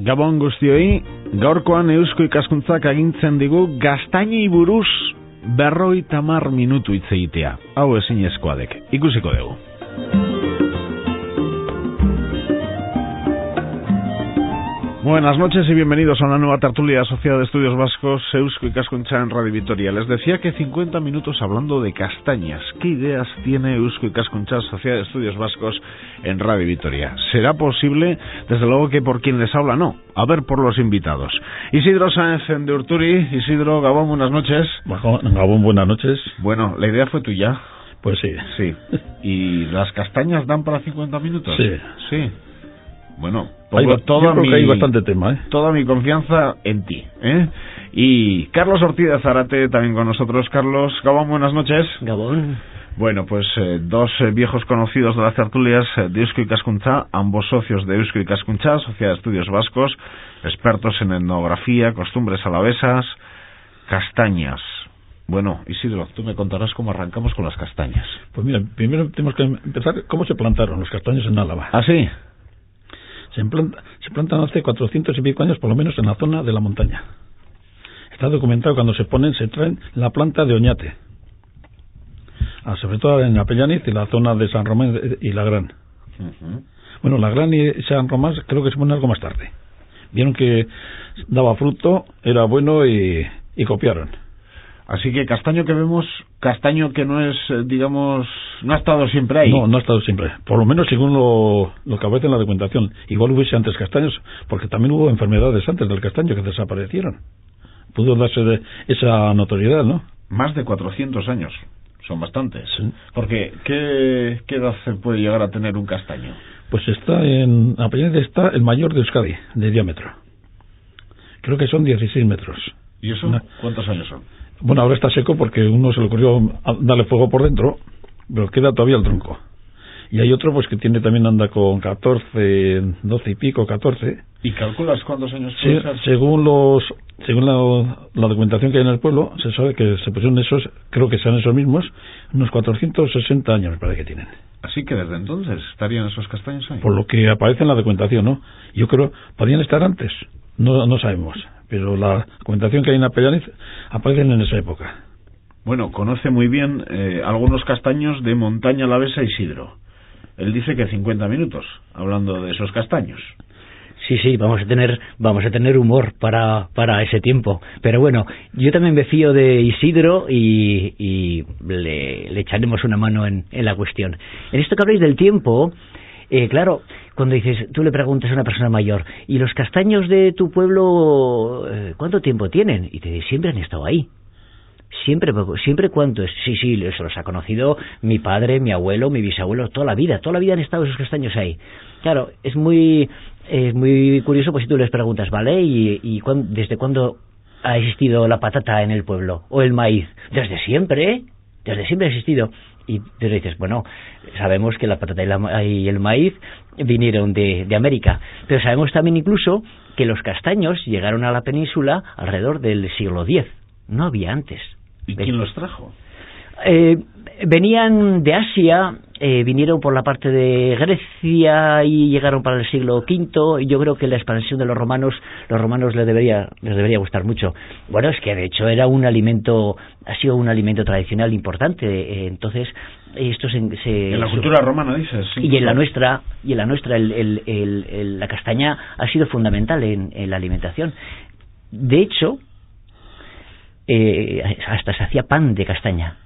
Gabon guztioi, gaurkoan Eusko Ikaskuntzak agintzen digu gaztainei buruz 50 minutu hitz egitea. Hau ezinezkoa dek, ikusiko dugu. Buenas noches y bienvenidos a una nueva tertulia Sociedad de Estudios Vascos, Eusko Ikaskuntza en Radio Vitoria. Les decía que 50 minutos hablando de castañas. ¿Qué ideas tiene Eusko Ikaskuntza, Sociedad de Estudios Vascos en Radio Vitoria? ¿Será posible? Desde luego que por quien les habla no. A ver por los invitados. Isidro Sáenz de Urturi. Isidro, Gabón, buenas noches. Gabón, buenas noches. Bueno, la idea fue tuya. Pues sí. Sí. ¿Y las castañas dan para 50 minutos? Sí. Sí. Bueno, yo creo que hay bastante tema, ¿eh? Toda mi confianza en ti, ¿eh? Y Carlos Ortiz de Zarate también con nosotros. Carlos, Gabón, buenas noches. Gabón. Bueno, pues dos viejos conocidos de las tertulias de Eusko Ikaskuntza, ambos socios de Eusko Ikaskuntza, Sociedad de Estudios Vascos, expertos en etnografía, costumbres alavesas, castañas. Bueno, Isidro, tú me contarás cómo arrancamos con las castañas. Pues mira, primero tenemos que empezar cómo se plantaron los castaños en Álava. ¿Ah, sí? Se plantan hace 400 y pico años, por lo menos en la zona de la montaña. Está documentado cuando se traen la planta de Oñate, sobre todo en Apellaniz y la zona de San Román y La Gran. Bueno, La Gran y San Román creo que se ponen algo más tarde. Vieron que daba fruto, era bueno y copiaron. Así que castaño que vemos, castaño que no es, digamos, no ha estado siempre ahí. No ha estado siempre. Por lo menos según lo que aparece en la documentación. Igual hubiese antes castaños, porque también hubo enfermedades antes del castaño que desaparecieron. Pudo darse esa notoriedad, ¿no? Más de 400 años. Son bastantes. Sí. Porque, ¿qué edad se puede llegar a tener un castaño? Pues está el mayor de Euskadi, de diámetro. Creo que son 16 metros. ¿Y eso? ¿Cuántos años son? Bueno, ahora está seco porque uno se le ocurrió darle fuego por dentro, pero queda todavía el tronco. Y hay otro pues que anda con 14, 12 y pico, 14. ¿Y calculas cuántos años puede ser? Según la documentación que hay en el pueblo, se sabe que se pusieron esos, creo que sean esos mismos, unos 460 años me parece que tienen. Así que desde entonces estarían esos castaños ahí. Por lo que aparece en la documentación, ¿no? Yo creo, podrían estar antes, no sabemos. Pero la documentación que hay en Apellaniz aparecen en esa época. Bueno, conoce muy bien algunos castaños de montaña alavesa Isidro. Él dice que 50 minutos, hablando de esos castaños. Sí, vamos a tener humor para ese tiempo. Pero bueno, yo también me fío de Isidro y le echaremos una mano en la cuestión. En esto que habláis del tiempo, claro, cuando tú le preguntas a una persona mayor, ¿y los castaños de tu pueblo cuánto tiempo tienen? Y te dice, siempre han estado ahí. Siempre cuánto es. Sí, eso los ha conocido mi padre, mi abuelo, mi bisabuelo, toda la vida han estado esos castaños ahí. Claro, es muy curioso, pues si tú les preguntas, ¿vale? ¿Y desde cuándo ha existido la patata en el pueblo? ¿O el maíz? Desde siempre ha existido. Y te dices, bueno, sabemos que la patata y el maíz vinieron de América, pero sabemos también incluso que los castaños llegaron a la península alrededor del siglo X, no había antes. ¿Y quién los trajo? Venían de Asia, vinieron por la parte de Grecia y llegaron para el siglo V, y yo creo que la expansión de los romanos les debería gustar mucho. Bueno, es que de hecho ha sido un alimento tradicional importante, entonces esto en la cultura romana dices. Sí, y en la nuestra la castaña ha sido fundamental en la alimentación. De hecho, hasta se hacía pan de castaña.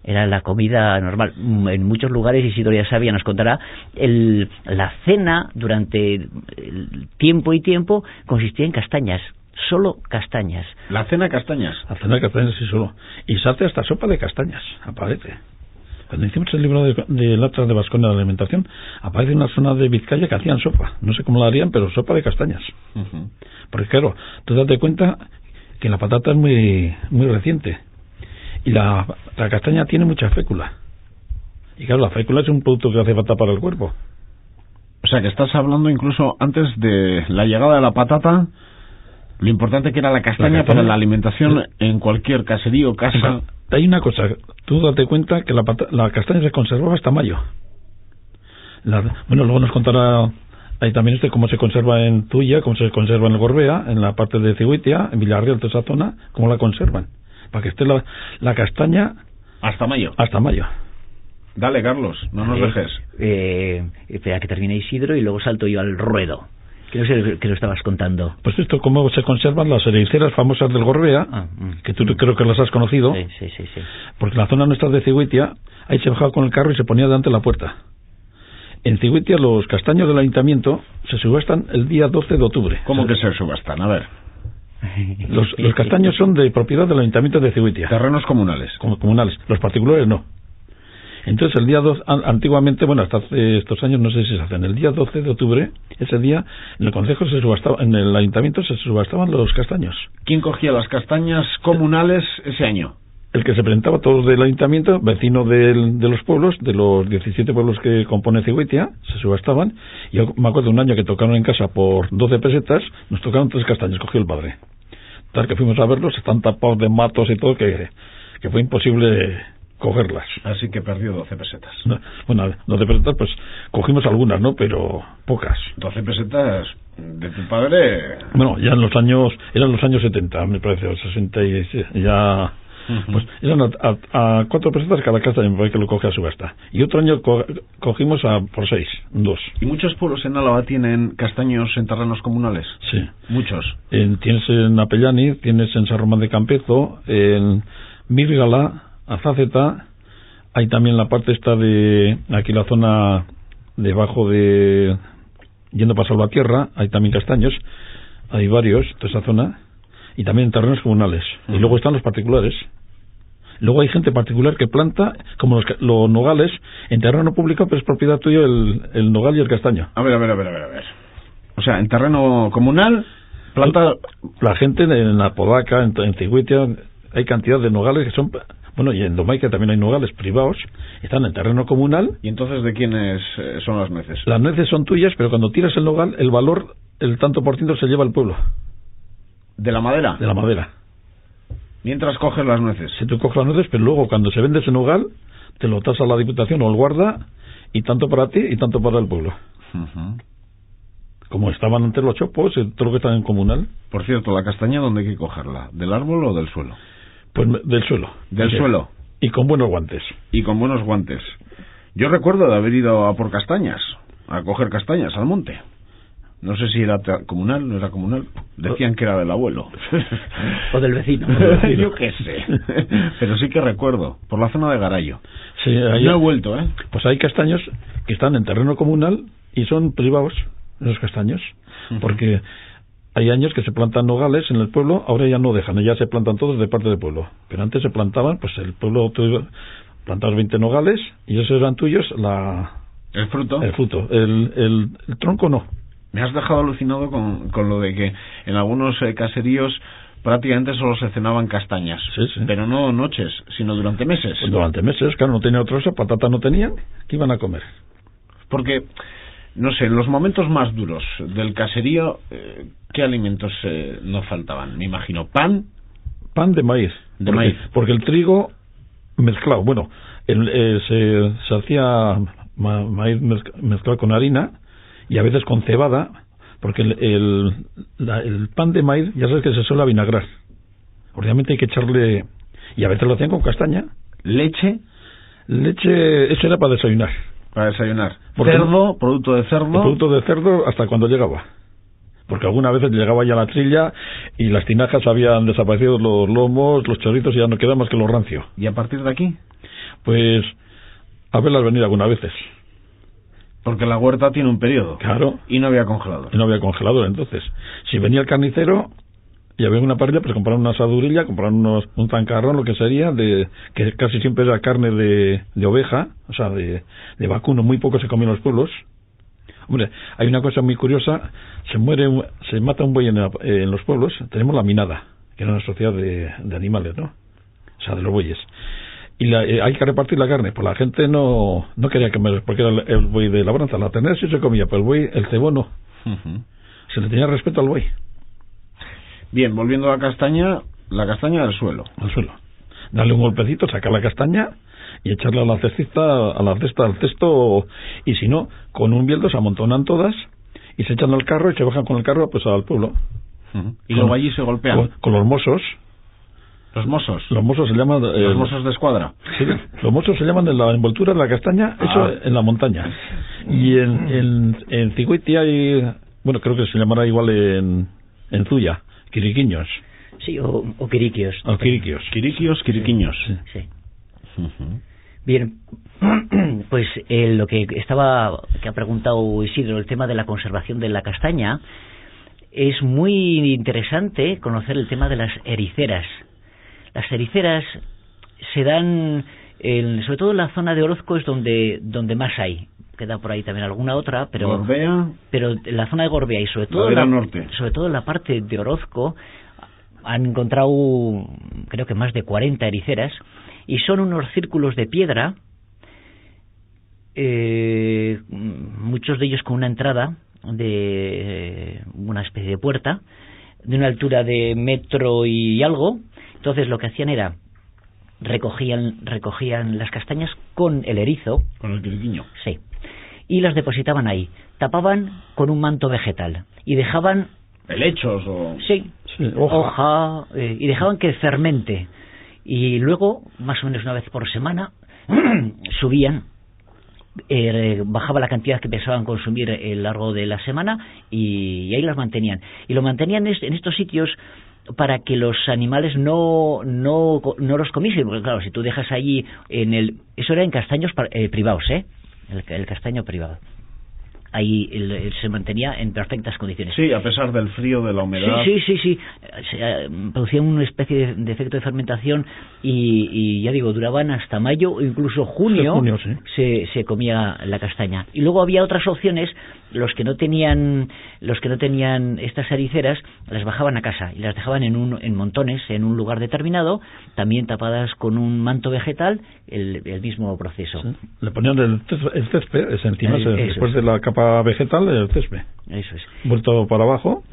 Era la comida normal. En muchos lugares, Isidro ya sabía, nos contará, la cena durante tiempo consistía en castañas, solo castañas. ¿La cena castañas? La cena castañas, sí, solo. Y se hace hasta sopa de castañas, aparece. Cuando hicimos el libro de Letras de Vasconia de la Alimentación, aparece una zona de Vizcaya que hacían sopa. No sé cómo la harían, pero sopa de castañas. Porque claro, tú date cuenta que la patata es muy reciente y la castaña tiene mucha fécula, y claro, la fécula es un producto que hace falta para el cuerpo. O sea que estás hablando incluso antes de la llegada de la patata, lo importante que era la castaña para la alimentación en cualquier caserío o casa. Hay una cosa, tú date cuenta que la castaña se conservaba hasta mayo. Bueno, luego nos contará hay también cómo se conserva en Zuya, cómo se conserva en el Gorbea, en la parte de Ciguitia, en Villarreal, toda esa zona, cómo la conservan, para que esté la castaña hasta mayo. Hasta mayo. Dale, Carlos, no nos dejes. Espera que termine Isidro y luego salto yo al ruedo. Que no sé que lo estabas contando. Pues esto, cómo se conservan las ereiceras famosas del Gorbea, que tú creo que las has conocido. Sí. Porque en la zona nuestra de Ciguitia, ahí se bajaba con el carro y se ponía delante de la puerta. En Ciguitia los castaños del ayuntamiento se subastan el día 12 de octubre. ¿Cómo que se subastan? A ver. Los castaños son de propiedad del ayuntamiento de Ciguitia. Terrenos comunales. Comunales. Los particulares no. Entonces el día 12, antiguamente, bueno, hasta hace estos años no sé si se hacen, el día 12 de octubre, ese día, en el concejo se subastaba, en el ayuntamiento se subastaban los castaños. ¿Quién cogía las castañas comunales ese año? El que se presentaba, todos del ayuntamiento, vecino de los pueblos, de los 17 pueblos que compone Ciguitia, se subastaban. Yo me acuerdo un año que tocaron en casa por 12 pesetas, nos tocaron 3 castañas, cogió el padre. Tal que fuimos a verlos, están tapados de matos y todo, que fue imposible cogerlas. Así que perdió 12 pesetas. No, bueno, 12 pesetas, pues cogimos algunas, ¿no? Pero pocas. 12 pesetas de tu padre. Bueno, ya eran los años 70, me parece, o 66, ya. Pues eran a 4 pesetas cada castaña, me parece que lo coge a subasta. Y otro año cogimos por 6, 2. ¿Y muchos pueblos en Álava tienen castaños en terrenos comunales? Sí. Muchos. Tienes en Apellani, tienes en San Román de Campezo, en Mírgala, Azáceta, hay también la parte esta de aquí la zona debajo de yendo para Salvatierra, hay también castaños, hay varios, toda esa zona, y también en terrenos comunales. Y luego están los particulares. Luego hay gente particular que planta, como los nogales, en terreno público, pero es propiedad tuya el nogal y el castaño. A ver. O sea, en terreno comunal, planta. La gente en la Podaca, en Ciguitia, hay cantidad de nogales que son. Bueno, y en Domaica también hay nogales privados, están en terreno comunal. ¿Y entonces de quiénes son las nueces? Las nueces son tuyas, pero cuando tiras el nogal, el valor, el tanto por ciento se lleva al pueblo. ¿De la madera? De la madera. Mientras coges las nueces. Si tú coges las nueces, pero luego cuando se vende ese nogal, te lo tasa la Diputación o el guarda, y tanto para ti y tanto para el pueblo. Como estaban antes los chopos, todo lo que está en comunal. Por cierto, la castaña, ¿dónde hay que cogerla? ¿Del árbol o del suelo? Pues del suelo. Del suelo. Y con buenos guantes. Y con buenos guantes. Yo recuerdo de haber ido a por castañas, a coger castañas al monte. No sé si era comunal, no era comunal. Decían que era del abuelo. O del vecino. Yo qué sé. Pero sí que recuerdo, por la zona de Garayo. Sí, no he vuelto, ¿eh? Pues hay castaños que están en terreno comunal y son privados, esos castaños. Porque hay años que se plantan nogales en el pueblo, ahora ya no dejan, ya se plantan todos de parte del pueblo. Pero antes se plantaban, pues el pueblo plantabas 20 nogales y esos eran tuyos, ¿El fruto? El fruto. El tronco no. Me has dejado alucinado con lo de que en algunos caseríos prácticamente solo se cenaban castañas. Sí. Pero no noches, sino durante meses. Pues durante meses, claro, no tenían otra cosa, patata no tenían, ¿qué iban a comer? Porque, no sé, en los momentos más duros del caserío, ¿qué alimentos no faltaban? Me imagino, pan. Pan de maíz. Maíz. Porque el trigo mezclado, bueno, se hacía maíz mezclado con harina, y a veces con cebada, porque el pan de maíz ya sabes que se suele avinagrar. Obviamente hay que echarle, y a veces lo hacían con castaña. ¿Leche? Eso era para desayunar. Para desayunar. ¿Cerdo? ¿Producto de cerdo? El producto de cerdo hasta cuando llegaba. Porque algunas veces llegaba ya la trilla y las tinajas habían desaparecido, los lomos, los chorritos, y ya no quedaba más que lo rancio. ¿Y a partir de aquí? Pues a verlas venir algunas veces. Porque la huerta tiene un periodo. Claro. Y no había congelador. Entonces, si venía el carnicero y había una parrilla, pues compraron una asadurilla, compraron un zancarrón, lo que sería, que casi siempre era carne de oveja, o sea, de vacuno, muy poco se comía en los pueblos. Hombre, hay una cosa muy curiosa, se mata un buey en los pueblos, tenemos la minada, que era una sociedad de animales, ¿no? O sea, de los bueyes. Y hay que repartir la carne, pues la gente no quería comer, porque era el buey de labranza. La ternera sí se comía, pero el cebón no. Se le tenía respeto al buey. Bien, volviendo a la castaña del suelo. Al suelo. Darle un golpecito, sacar la castaña y echarla a la cesta, al cesto, y si no, con un bieldo se amontonan todas y se echan al carro y se bajan con el carro pues al pueblo. Y luego allí se golpean. Con los mozos. ¿Los mozos? Los mozos se llaman... los mozos de escuadra. Sí, los mozos se llaman de la envoltura de la castaña, eso en la montaña. Y en Ciguitia y... Bueno, creo que se llamará igual en Zuya, quiriquiños. Sí, o quiriquios. O quiriquios. Quiriquiños. Sí. Bien, pues lo que ha preguntado Isidro, el tema de la conservación de la castaña, es muy interesante conocer el tema de las ericeras. Las ericeras se dan, sobre todo en la zona de Orozco es donde más hay. Queda por ahí también alguna otra, pero Gorbea, pero en la zona de Gorbea y sobre todo en la parte de Orozco han encontrado, creo que más de 40 ericeras, y son unos círculos de piedra, muchos de ellos con una entrada de una especie de puerta, de una altura de 1 metro y algo. Entonces lo que hacían era recogían las castañas con el erizo, con el quiriquiño, sí, y las depositaban ahí, tapaban con un manto vegetal y dejaban helechos o sí, hoja y dejaban que fermente, y luego más o menos una vez por semana subían, bajaba la cantidad que pensaban consumir a lo largo de la semana y ahí las mantenían, y lo mantenían en estos sitios para que los animales no los comiesen, porque claro, si tú dejas allí eso era en castaños privados, el castaño privado, ahí se mantenía en perfectas condiciones. Sí, a pesar del frío, de la humedad. Sí. Se producía una especie de efecto de fermentación y ya digo, duraban hasta mayo o incluso junio, sí. se comía la castaña. Y luego había otras opciones, los que no tenían estas ericeras las bajaban a casa y las dejaban en montones en un lugar determinado, también tapadas con un manto vegetal, el mismo proceso. Sí. Le ponían el césped encima, después de la capa vegetal, el césped. Eso es. Vuelto para abajo.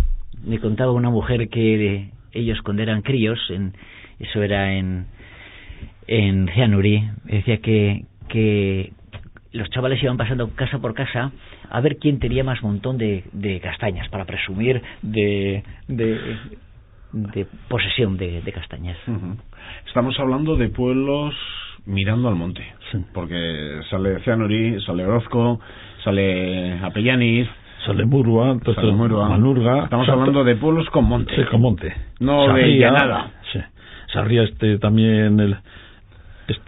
Me contaba una mujer que ellos cuando eran críos, eso era en Cianuri, decía que los chavales iban pasando casa por casa a ver quién tenía más montón de castañas para presumir de posesión de castañas. Estamos hablando de pueblos mirando al monte, sí, porque sale Cianuri, sale Orozco, sale Apellaniz, sale Murua, Manurga. Estamos hablando de pueblos con monte. Sí, con monte. No Sarria, de llanada. Sí. Sarria también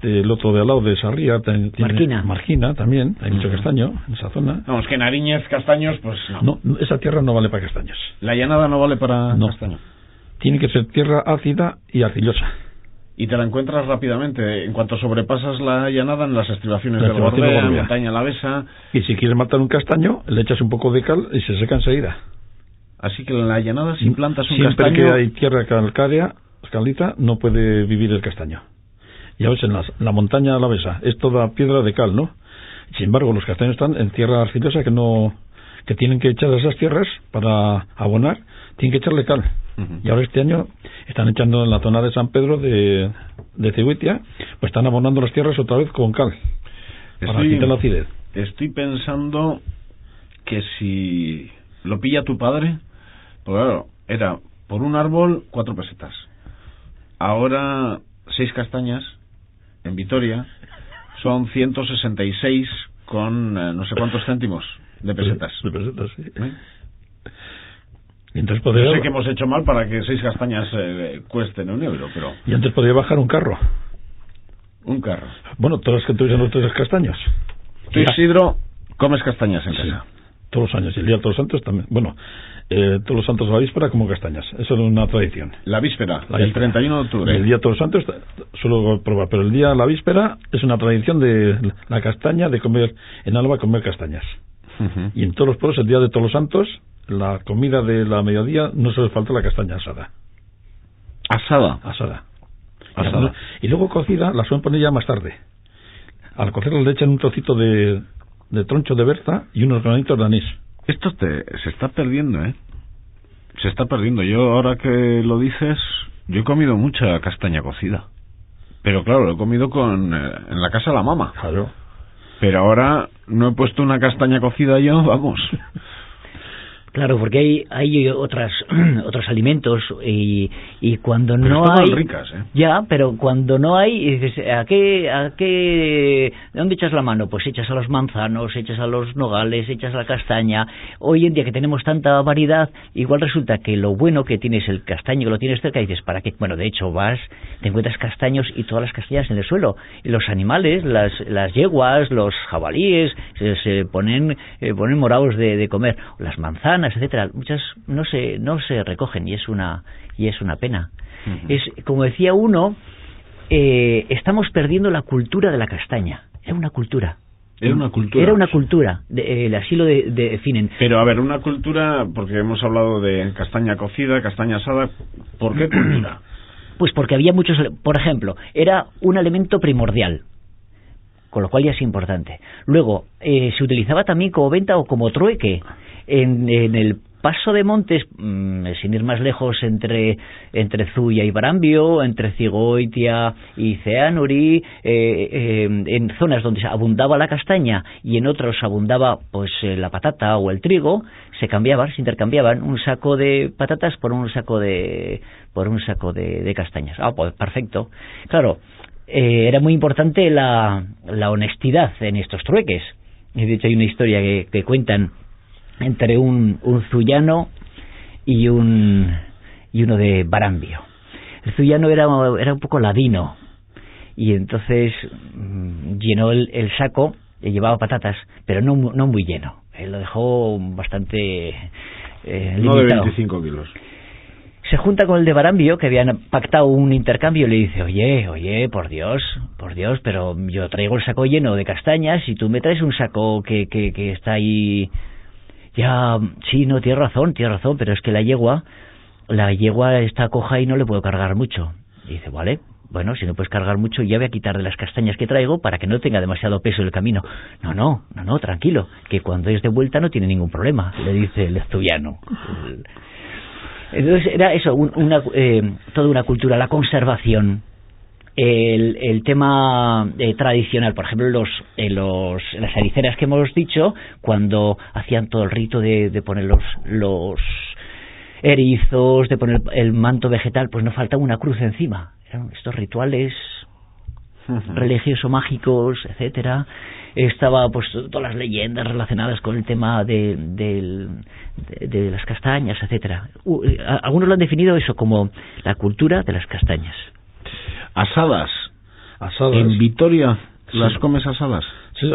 el otro de al lado de Sarria Marquina también, hay mucho castaño en esa zona. Vamos, que Nariñez, castaños, pues no. No, esa tierra no vale para castaños. La llanada no vale para castaño. Tiene que ser tierra ácida y arcillosa. Y te la encuentras rápidamente en cuanto sobrepasas la llanada en las estribaciones del Gorbea, montaña alavesa. Y si quieres matar un castaño, le echas un poco de cal y se seca enseguida. Así que en la llanada, si plantas un siempre castaño... Siempre que hay tierra calcárea, caliza, no puede vivir el castaño. Ya ves, en la montaña alavesa es toda piedra de cal, ¿no? Sin embargo, los castaños están en tierra arcillosa que tienen que echar esas tierras para abonar, tienen que echarle cal. Y ahora este año están echando en la zona de San Pedro de Ciguitia, pues están abonando las tierras otra vez con cal para quitar la acidez. Estoy pensando que si lo pilla tu padre, pues claro, era por un árbol 4 pesetas, ahora 6 castañas en Vitoria son 166 con no sé cuántos céntimos de pesetas. De pesetas, sí. Y entonces yo sé que hemos hecho mal para que 6 castañas cuesten €1, pero... Y antes podía bajar un carro. Un carro. Bueno, todas las que tuviesen los 3 castaños. Tú, Isidro, comes castañas en casa. Todos los años. Y el día de Todos los Santos también. Bueno, todos los santos a la víspera como castañas. Eso es una tradición. La víspera, el 31 de octubre. El día de Todos los Santos suelo probar, pero el día de la víspera es una tradición de la castaña, de comer en Álava, comer castañas. Y en todos los pueblos, el día de Todos los Santos, la comida de la mediodía no se le falta la castaña asada. ¿Asada? Y luego cocida la suelen poner ya más tarde. Al cocerla le echan un trocito de troncho de berza y unos granitos de anís. Esto se está perdiendo, ¿eh? Se está perdiendo. Yo, ahora que lo dices, yo he comido mucha castaña cocida. Pero claro, lo he comido en la casa de la mamá. Claro. Pero ahora no he puesto una castaña cocida yo, vamos. Claro, porque hay otros alimentos y cuando pero no están hay ricas, ya, pero cuando no hay dices, ¿de dónde echas la mano? Pues echas a los manzanos, echas a los nogales, echas a la castaña. Hoy en día que tenemos tanta variedad, igual resulta que lo bueno que tienes el castaño, que lo tienes cerca, y dices, ¿para qué? Bueno, de hecho te encuentras castaños y todas las castañas en el suelo, y los animales, las yeguas, los jabalíes se ponen morados de comer, las manzanas, etcétera, muchas no se recogen y es una pena. Uh-huh. Es como decía uno, estamos perdiendo la cultura de la castaña. Era una cultura, así lo definen. Pero a ver, una cultura, porque hemos hablado de castaña cocida, castaña asada, ¿por qué cultura? Pues porque había muchos, por ejemplo, era un elemento primordial, con lo cual ya es importante. Luego, se utilizaba también como venta o como trueque en el paso de montes, sin ir más lejos, entre Zuya y Barambio, entre Cigoitia y Ceanuri, en zonas donde abundaba la castaña y en otros abundaba pues la patata o el trigo, se intercambiaban un saco de patatas por un saco de castañas. Pues perfecto. Claro, era muy importante la honestidad en estos trueques. Y de hecho hay una historia que cuentan entre un zuyano y uno de Barambio. El zuyano era un poco ladino y entonces llenó el saco y llevaba patatas, pero no muy lleno. Él lo dejó bastante limitado. No de 25 kilos. Se junta con el de Barambio, que habían pactado un intercambio, y le dice, oye, por Dios, pero yo traigo el saco lleno de castañas y tú me traes un saco que está ahí. Ya, sí, no, tienes razón, pero es que la yegua está coja y no le puedo cargar mucho. Y dice, vale, bueno, si no puedes cargar mucho, ya voy a quitar de las castañas que traigo para que no tenga demasiado peso el camino. No, tranquilo, que cuando es de vuelta no tiene ningún problema, le dice el asturiano. Entonces era eso, toda una cultura, la conservación, el tema tradicional, por ejemplo, las ariceras que hemos dicho, cuando hacían todo el rito de poner los erizos, de poner el manto vegetal, pues no faltaba una cruz encima. Eran estos rituales religioso-mágicos, etcétera. Estaba pues todas las leyendas relacionadas con el tema de las castañas, etcétera. Algunos lo han definido eso como la cultura de las castañas. Asadas. En Vitoria, sí. ¿Las comes asadas? Sí,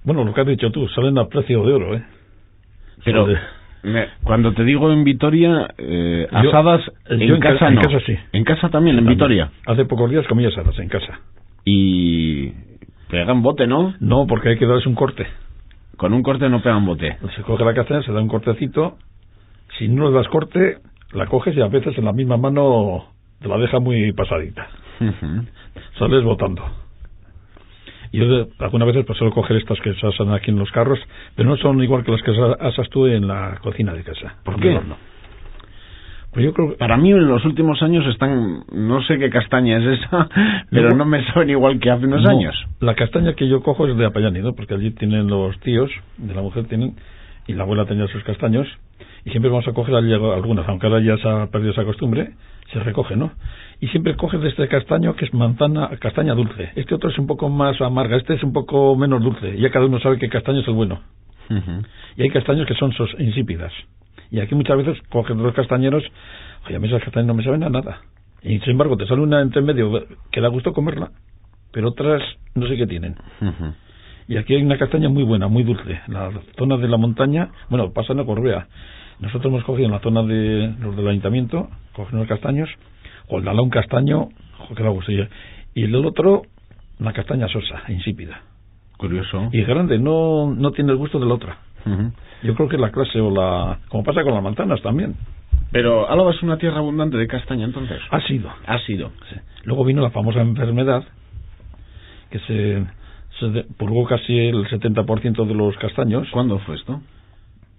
bueno, lo que has dicho tú, salen a precio de oro, Pero cuando te digo en Vitoria, asadas en casa no. En casa sí. En casa también, en Vitoria. Hace pocos días comí asadas en casa. Y pegan bote, ¿no? No, porque hay que darles un corte. Con un corte no pegan bote. Se coge la castaña, se da un cortecito. Si no le das corte, la coges y a veces en la misma mano te la deja muy pasadita. Sales botando. Y yo algunas veces pues suelo coger estas que se asan aquí en los carros, pero no son igual que las que asas tú en la cocina de casa. ¿Por qué? Pues yo creo que para mí en los últimos años están, no sé qué castaña es esa, pero no me saben igual que hace unos años. La castaña que yo cojo es de Apayani, ¿no? Porque allí tienen los tíos de la mujer y la abuela tenía sus castaños, y siempre vamos a coger allí algunas, aunque ahora ya se ha perdido esa costumbre, se recoge, ¿no? Y siempre coges de este castaño que es castaña dulce. Este otro es un poco más amarga, este es un poco menos dulce, y ya cada uno sabe qué castaño es el bueno. Y hay castaños que son insípidas. Y aquí muchas veces coges los castañeros, oye, a mí esas castañas no me saben a nada. Y sin embargo te sale una entre medio que da gusto comerla, pero otras no sé qué tienen. Y aquí hay una castaña muy buena, muy dulce. En la zona de la montaña, bueno, pasa en la Corbea. Nosotros hemos cogido en la zona de los del ayuntamiento, cogen los castaños, o el un castaño, que da gusto. Y el otro, una castaña sosa, insípida. Curioso. Y grande, no tiene el gusto de la otra. Yo creo que la clase como pasa con las manzanas también. Pero Álava es una tierra abundante de castaña, entonces. Ha sido. Sí. Luego vino la famosa enfermedad que se purgó casi el 70% de los castaños. ¿Cuándo fue esto?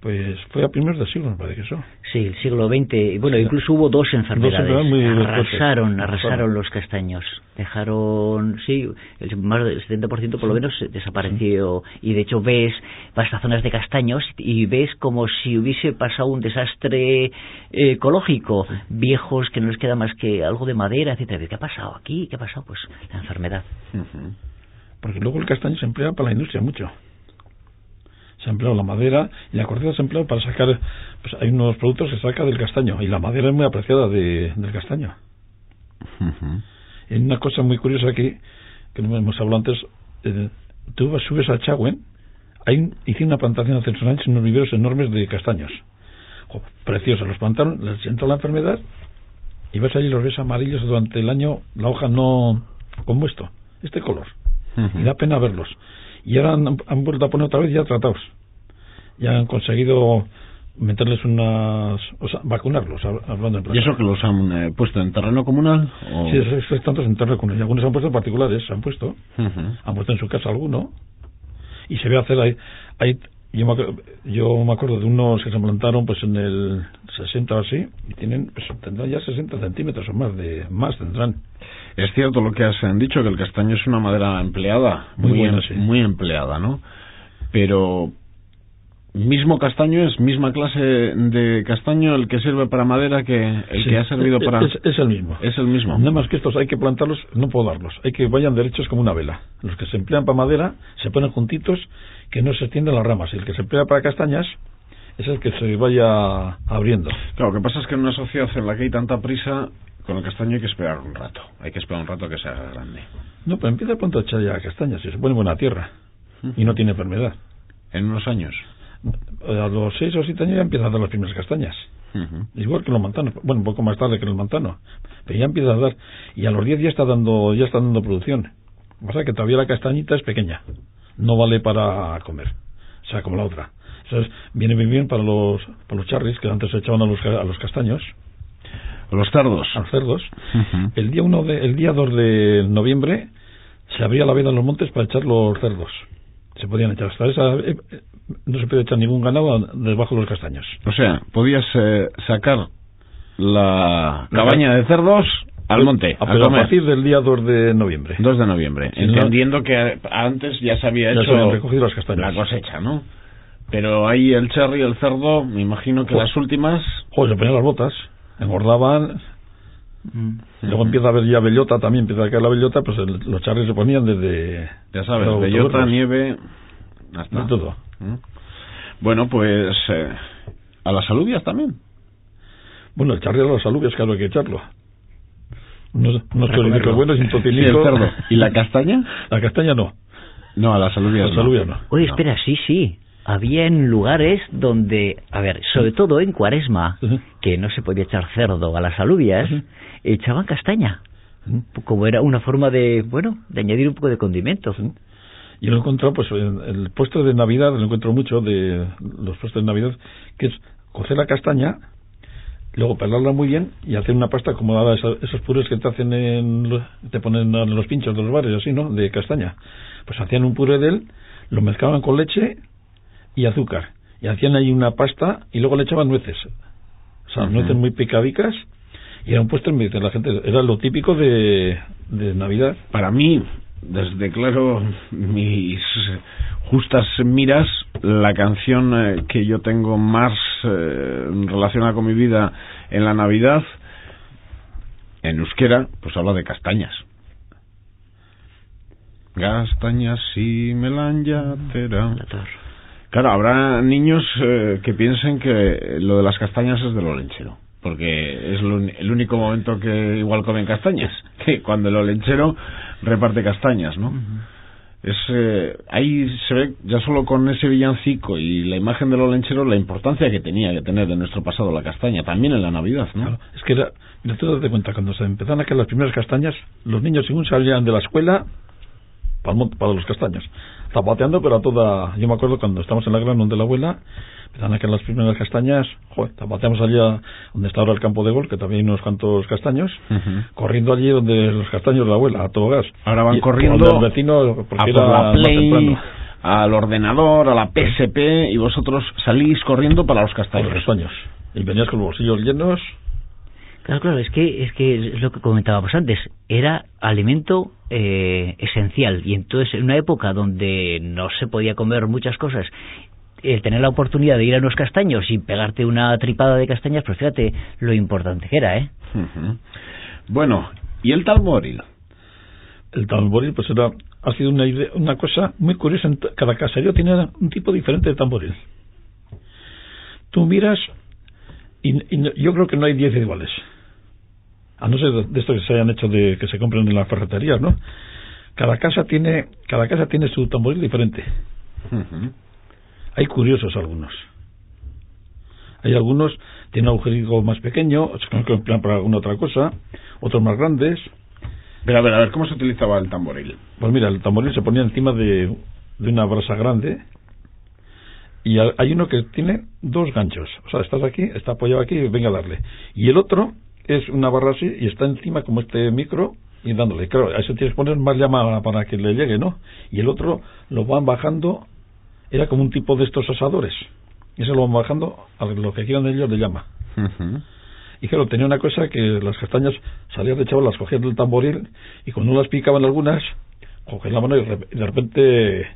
Pues fue a primeros del siglo, me parece que eso. Sí, el siglo XX. Bueno, incluso hubo dos enfermedades. Muy arrasaron los castaños. Dejaron, sí, más del 70% por lo menos desapareció. Y de hecho vas a zonas de castaños y ves como si hubiese pasado un desastre ecológico. Viejos, que no les queda más que algo de madera, etcétera. ¿Qué ha pasado aquí? ¿Qué ha pasado? Pues la enfermedad. Porque luego el castaño se emplea para la industria mucho. Se ha empleado la madera y la corteza se ha empleado para sacar, pues hay unos productos que se saca del castaño y la madera es muy apreciada del castaño. Hay una cosa muy curiosa aquí que no hemos hablado antes. Tú subes a Chagüen, hice una plantación hace unos años, unos viveros enormes de castaños. Preciosos, los plantaron, les entró la enfermedad y vas allí y los ves amarillos durante el año, la hoja no como este color. Y da pena verlos. Y ahora han vuelto a poner otra vez ya tratados. Ya han conseguido meterles vacunarlos, hablando en plan. ¿Y eso que los han puesto en terreno comunal? ¿O? Sí, es tantos en terreno comunal. Y algunos han puesto en particulares, han puesto en su casa alguno. Y se ve hacer ahí yo me acuerdo de unos que se plantaron pues en el 60 o así, y tendrán ya 60 centímetros o más tendrán. Es cierto lo que has dicho, que el castaño es una madera empleada, muy empleada, ¿no? Pero mismo castaño es misma clase de castaño el que sirve para madera que el que ha servido para... Es el mismo. Es el mismo. Nada más que estos hay que plantarlos, no podarlos, hay que vayan derechos como una vela. Los que se emplean para madera se ponen juntitos, que no se extienden las ramas, y el que se emplea para castañas es el que se vaya abriendo. Claro, lo que pasa es que en una sociedad en la que hay tanta prisa, con el castaño hay que esperar un rato. Hay que esperar un rato a que se haga grande. No, pero empieza pronto a echar ya castañas, y se pone buena tierra, y no tiene enfermedad. En unos años. A los 6 o 7 años ya empieza a dar las primeras castañas. Igual que los manzanos, bueno, un poco más tarde que el manzano, pero ya empieza a dar, y a los 10 ya está dando producción. O sea que todavía la castañita es pequeña, no vale para comer, o sea, como la otra. Entonces, viene muy bien para los charris, que antes se echaban a los castaños. A los cerdos. A los cerdos. El día 2 de noviembre se abría la veda en los montes para echar los cerdos. Se podían echar hasta no se puede echar ningún ganado debajo de los castaños. O sea, podías sacar la cabaña de cerdos al monte. A partir del día 2 de noviembre. 2 de noviembre. Sí, entendiendo que antes ya se había hecho recogido las castañas. La cosecha, ¿no? Pero ahí el cherry y el cerdo, me imagino que las últimas... se ponían las botas, engordaban... Luego empieza a haber ya bellota, también empieza a caer la bellota, pues los charris se ponían desde... Ya sabes, bellota, nieve... Hasta todo. Bueno, pues... ¿a las alubias también? Bueno, el charri a las alubias, claro, hay que echarlo. Unos choricos buenos y un tocinito. ¿Y el cerdo? ¿Y la castaña? La castaña no. No, a las alubias no. Oye, espera, sí. Había en lugares donde, sobre todo en Cuaresma, que no se podía echar cerdo a las alubias, echaban castaña, como era una forma de añadir un poco de condimento. Yo lo he encontrado, pues, en el puesto de Navidad, lo encuentro mucho, de los puestos de Navidad, que es cocer la castaña, luego pelarla muy bien y hacer una pasta como ahora esos purés que te ponen en los pinchos de los bares, así, ¿no?, de castaña. Pues hacían un puré de él, lo mezclaban con leche y azúcar, y hacían ahí una pasta y luego le echaban nueces, o sea, nueces muy picadicas, y era un postre, la gente, era lo típico de Navidad. Para mí, desde claro mis justas miras, la canción que yo tengo más relacionada con mi vida en la Navidad, en euskera, pues habla de castañas. Castañas y melanjatera. Claro, habrá niños que piensen que lo de las castañas es del olenchero, porque es el único momento que igual comen castañas, que cuando el olenchero reparte castañas, ¿no? Ahí se ve ya solo con ese villancico y la imagen del olenchero la importancia que tenía que tener en nuestro pasado la castaña, también en la Navidad, ¿no? Claro, es que tú das cuenta, cuando se empezaron a caer las primeras castañas, los niños según salían de la escuela para los castaños, zapateando, pero a toda... Yo me acuerdo cuando estábamos en la granja donde la abuela, empezaron a caer las primeras castañas, zapateamos allá donde está ahora el campo de golf, que también hay unos cuantos castaños, corriendo allí donde los castaños de la abuela, a todo gas. Ahora van corriendo el vecino, porque era más temprano. al ordenador, a la PSP, y vosotros salís corriendo para los castaños. Los castaños. Y venías con los bolsillos llenos. Claro, es que es lo que comentábamos antes, era alimento esencial, y entonces en una época donde no se podía comer muchas cosas, el tener la oportunidad de ir a unos castaños y pegarte una tripada de castañas, pues fíjate lo importante que era, ¿eh? Uh-huh. Bueno, ¿y el tamboril? El tamboril, pues ha sido una cosa muy curiosa. Cada caserío tiene un tipo diferente de tamboril. Tú miras y yo creo que no hay 10 iguales. A no ser de esto que se hayan hecho que se compren en las ferreterías, ¿no? Cada casa tiene su tamboril diferente. Uh-huh. Hay curiosos algunos. Hay algunos tienen un agujerito más pequeño, que emplean para alguna otra cosa, otros más grandes. Pero a ver, ¿cómo se utilizaba el tamboril? Pues mira, el tamboril se ponía encima de una brasa grande, y hay uno que tiene 2 ganchos. O sea, estás aquí, está apoyado aquí, y venga a darle. Y el otro es una barra así, y está encima como este micro, y dándole. Claro, a eso tienes que poner más llama para que le llegue, ¿no? Y el otro lo van bajando, era como un tipo de estos asadores. Y eso lo van bajando a lo que quieran ellos de llama. Uh-huh. Y claro, tenía una cosa que las castañas salías de chaval, las cogías del tamboril, y cuando no las picaban algunas, cogías la mano y de repente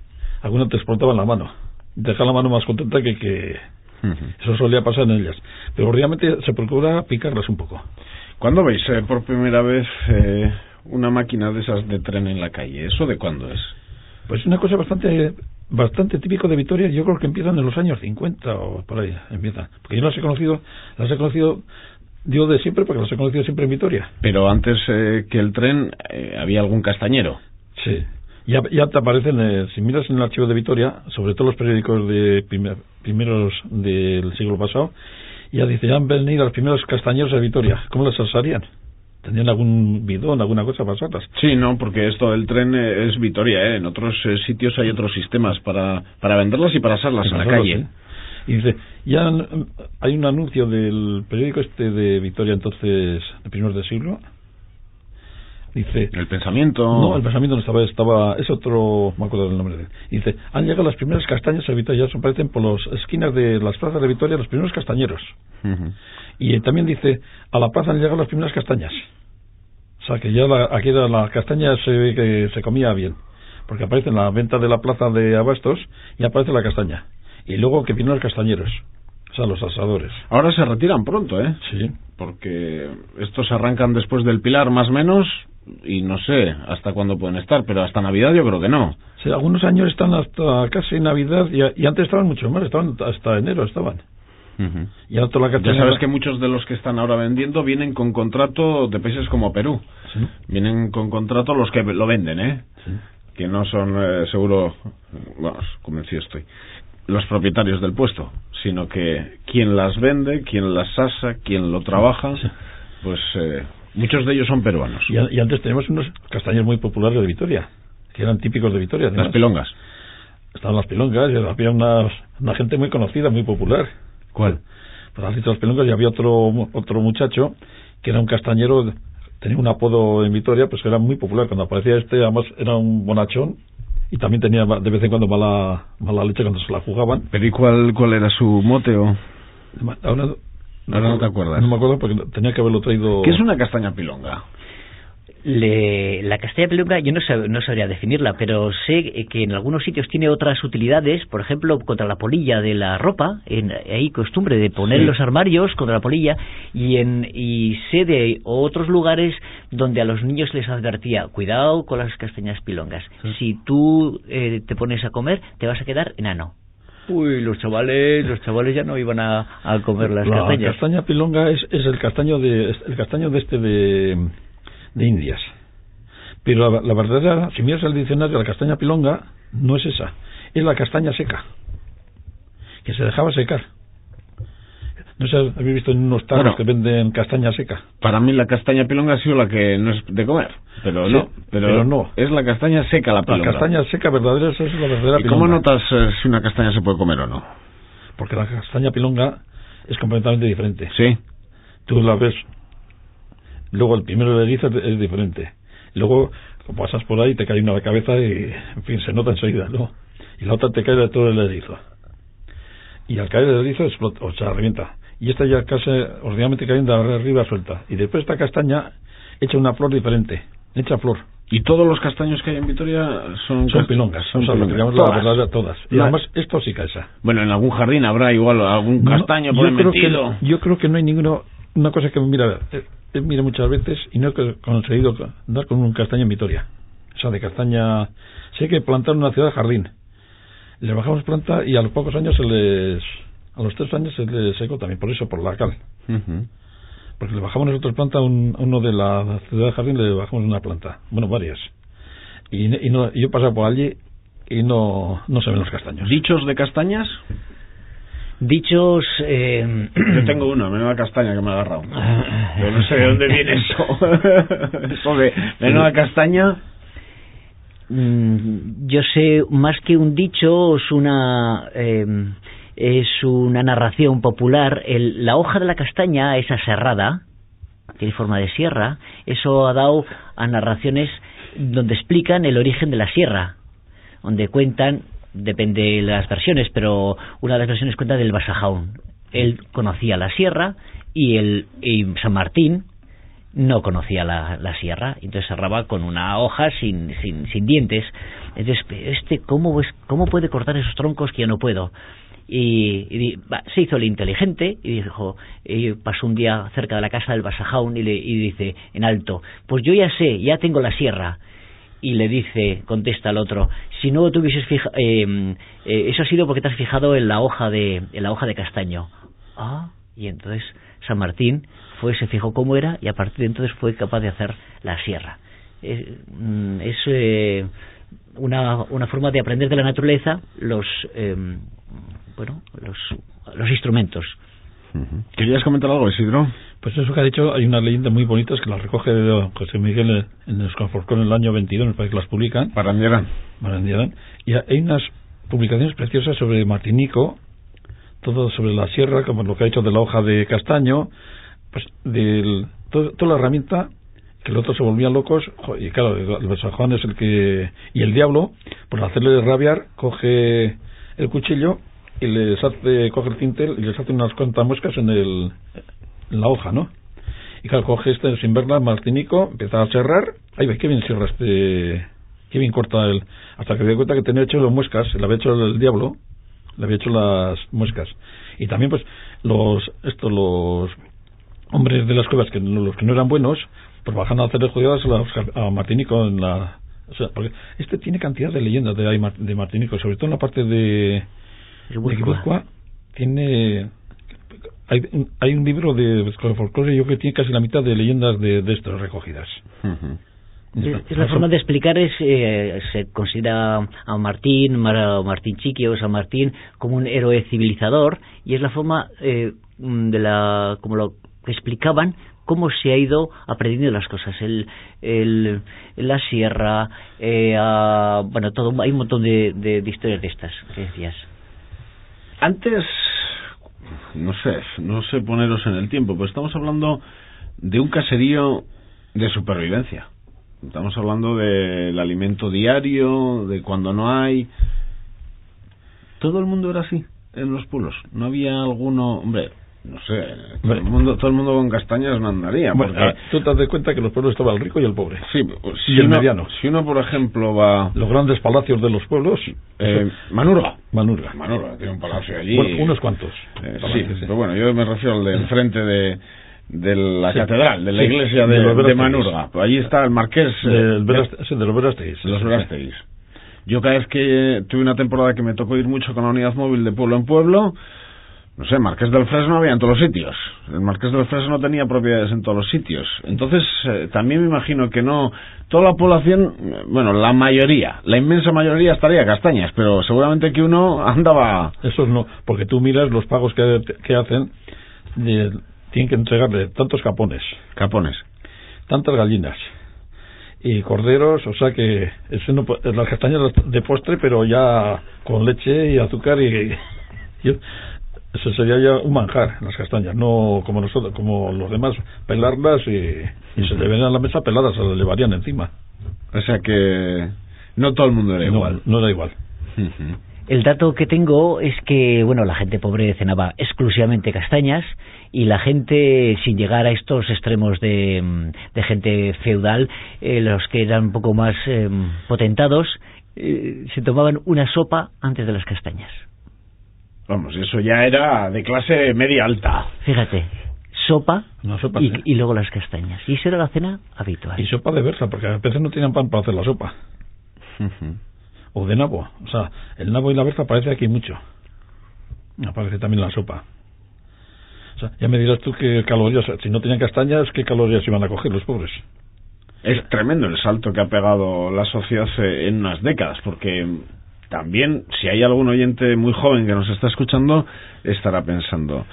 algunas te explotaban la mano. Dejar la mano más contenta que uh-huh. Eso solía pasar en ellas. Pero realmente se procura picarlas un poco. ¿Cuándo veis por primera vez una máquina de esas de tren en la calle? ¿Eso de cuándo es? Pues una cosa bastante típico de Vitoria. Yo creo que empiezan en los años 50 o por ahí empiezan. Porque yo las he conocido digo de siempre, porque las he conocido siempre en Vitoria. Pero antes que el tren había algún castañero. Sí. Ya te aparecen, si miras en el archivo de Vitoria, sobre todo los periódicos de primeros del siglo pasado, ya dice, ya han venido los primeros castañeros de Vitoria. ¿Cómo las asarían? ¿Tendrían algún bidón, alguna cosa para asarlas? Sí, no, porque esto del tren es Vitoria, ¿eh? En otros sitios hay otros sistemas para venderlas y para asarlas en la calle. ¿Sí? Y dice, ya hay un anuncio del periódico de Vitoria, entonces, de primeros del siglo. Dice, ¿El Pensamiento? No, el Pensamiento no estaba, es otro, me acuerdo del nombre de él. Dice, han llegado las primeras castañas a Vitoria, ya se aparecen por las esquinas de las plazas de Vitoria los primeros castañeros. Uh-huh. Y también dice, a la plaza han llegado las primeras castañas. O sea, que ya aquí la castaña se ve que se comía bien, porque aparece en la venta de la plaza de abastos y aparece la castaña. Y luego que vienen los castañeros, o sea, los asadores. Ahora se retiran pronto, ¿eh? Sí. Porque estos arrancan después del Pilar, más o menos, y no sé hasta cuándo pueden estar, pero hasta Navidad yo creo que no. Sí, algunos años están hasta casi Navidad, y antes estaban mucho más, estaban hasta enero, estaban. Uh-huh. Y ahora toda la castaña... Ya sabes que muchos de los que están ahora vendiendo vienen con contrato de países como Perú. Sí. Vienen con contrato los que lo venden, ¿eh? Sí. Que no son, seguro, vamos, convencido estoy, los propietarios del puesto, sino que quien las vende, quien las asa, quien lo trabaja, sí. Pues muchos de ellos son peruanos. Y antes teníamos unos castaños muy populares de Vitoria, que eran típicos de Vitoria. Además. Las pilongas. Estaban las pilongas, y había una gente muy conocida, muy popular. ¿Cuál? Pues has dicho las pilongas, y había otro muchacho que era un castañero, tenía un apodo en Vitoria, pues que era muy popular. Cuando aparecía además era un bonachón, y también tenía de vez en cuando mala leche cuando se la jugaban. ¿Pero y cuál era su mote o...? Ahora no te acuerdas. No me acuerdo porque tenía que haberlo traído. ¿Qué es una castaña pilonga? La castaña pilonga yo no sabría definirla, pero sé que en algunos sitios tiene otras utilidades, por ejemplo contra la polilla de la ropa, hay costumbre de poner en los armarios contra la polilla, y sé de otros lugares donde a los niños les advertía, cuidado con las castañas pilongas, si tú te pones a comer te vas a quedar enano. Uy, los chavales ya no iban a comer las castañas. La castaña pilonga es el castaño de Indias. Pero la verdadera, si miras el diccionario, la castaña pilonga no es esa, es la castaña seca, que se dejaba secar. No sé, habéis visto en unos tarros que venden castaña seca. Para mí la castaña pilonga ha sido la que no es de comer, pero sí, no, es la castaña seca la pilonga. La castaña seca verdadera, esa es la verdadera pilonga. ¿Y cómo notas si una castaña se puede comer o no? Porque la castaña pilonga es completamente diferente. Sí. Tú la ves, luego el primero de guisa es diferente. Luego pasas por ahí, te cae una a la cabeza y, en fin, se nota enseguida, ¿no? y la otra te cae de todo el erizo. Y al caer el erizo explota, o sea, revienta. Y esta ya casi ordinariamente cae de arriba suelta. Y después esta castaña echa una flor diferente, echa flor. ¿Y todos los castaños que hay en Vitoria son pilongas? Son pilongas. lo que llamamos la verdad, todas. Y además es tóxica esa. Bueno, en algún jardín habrá igual algún castaño por ahí metido. Yo creo que no hay ninguno. Una cosa que mira muchas veces y no he conseguido dar con un castaño en Vitoria. O sea, de castaña. Sí hay que plantar en una ciudad jardín. Le bajamos planta y a los pocos años a los 3 años se les secó también, por eso, por la cal. Porque le bajamos nosotros planta a uno de la ciudad de jardín, le bajamos una planta, bueno, varias. Y yo he pasado por allí y no se ven los castaños. ¿Dichos de castañas? Dichos... Yo tengo una, menuda castaña que me ha agarrado. Yo no sé de dónde viene eso. Eso de menuda castaña. Yo sé, más que un dicho, es una narración popular. La hoja de la castaña es aserrada, tiene forma de sierra. Eso ha dado a narraciones donde explican el origen de la sierra, donde cuentan, depende de las versiones, pero una de las versiones cuenta del Basajaun. Él conocía la sierra y San Martín no conocía la sierra, entonces cerraba con una hoja sin dientes. Entonces, ¿cómo puede cortar esos troncos que yo no puedo? Y se hizo el inteligente y dijo, pasó un día cerca de la casa del Basajaun y dice en alto, pues yo ya sé, ya tengo la sierra. Y le dice, contesta el otro, si no te hubieses fijado, eso ha sido porque te has fijado en la hoja de castaño. Y entonces San Martín se fijó cómo era y a partir de entonces fue capaz de hacer la sierra. Es una forma de aprender de la naturaleza los instrumentos. ¿Querías comentar algo, Isidro? Pues eso que ha dicho, hay unas leyendas muy bonitas que las recoge José Miguel en el Esconforcón en el año 22, me parece que las publican. Barandiarán. Y hay unas publicaciones preciosas sobre Martinico, todo sobre la sierra, como lo que ha dicho de la hoja de castaño, pues toda la herramienta, que los otros se volvían locos, y claro, el Basajaun es el que... Y el diablo, por hacerle rabiar, coge el cuchillo y coge el tintel y les hace unas cuantas muescas en la hoja, ¿no? Y claro, coge sin verla, Martinico, empieza a serrar, ahí ve, qué bien cierra qué bien corta hasta que me di cuenta que tenía hecho las muescas, le había hecho el diablo, le había hecho las muescas. Y también pues los hombres de las cuevas, los que no eran buenos, pues bajan a hacerle jodidas a Martinico o sea, porque tiene cantidad de leyendas de Martinico, sobre todo en la parte de Guipúzcoa. Hay un libro de folclore, yo creo que tiene casi la mitad de leyendas de estas recogidas. Es la forma de explicar, se considera a Martín Chiqui o San Martín como un héroe civilizador, y es la forma como lo explicaban, cómo se ha ido aprendiendo las cosas, la sierra, todo, hay un montón de historias de estas que decías. Antes, no sé poneros en el tiempo, pero estamos hablando de un caserío de supervivencia. Estamos hablando del alimento diario, de cuando no hay. Todo el mundo era así en los pueblos. No había alguno, hombre, no sé, todo el mundo con castañas no andaría. Bueno, tú te das cuenta que en los pueblos estaba el rico y el pobre. Sí, y el mediano. Si uno, por ejemplo, va... Los grandes palacios de los pueblos. Manurga tiene un palacio allí. Bueno, unos cuantos. Sí, pero bueno, yo me refiero al de enfrente de la catedral, de la iglesia de Manurga. Pues allí está el marqués de los Verasteguis. Yo cada vez que tuve una temporada que me tocó ir mucho con la unidad móvil de pueblo en pueblo, no sé, Marqués del Fresno había en todos los sitios. El Marqués del Fresno no tenía propiedades en todos los sitios. Entonces, también me imagino que no... Toda la población, bueno, la inmensa mayoría estaría a castañas, pero seguramente que uno andaba... Eso no, porque tú miras los pagos que hacen, tienen que entregarle tantos capones, tantas gallinas y corderos, o sea que las castañas de postre, pero ya con leche y azúcar y eso sería ya un manjar, las castañas, no como nosotros, como los demás, pelarlas y se le ven a la mesa peladas, se le llevarían encima. O sea que no todo el mundo era igual. No era igual. El dato que tengo es que, bueno, la gente pobre cenaba exclusivamente castañas y la gente, sin llegar a estos extremos de gente feudal, los que eran un poco más potentados, se tomaban una sopa antes de las castañas. Vamos, eso ya era de clase media alta. Fíjate, sopa, ¿sí? y luego las castañas. Y esa era la cena habitual. Y sopa de berza, porque a veces no tenían pan para hacer la sopa. O de nabo. O sea, el nabo y la berza aparece aquí mucho. Aparece también la sopa. O sea, ya me dirás tú qué calorías, si no tenían castañas, qué calorías iban a coger los pobres. Es tremendo el salto que ha pegado la sociedad en unas décadas, porque también, si hay algún oyente muy joven que nos está escuchando, estará pensando,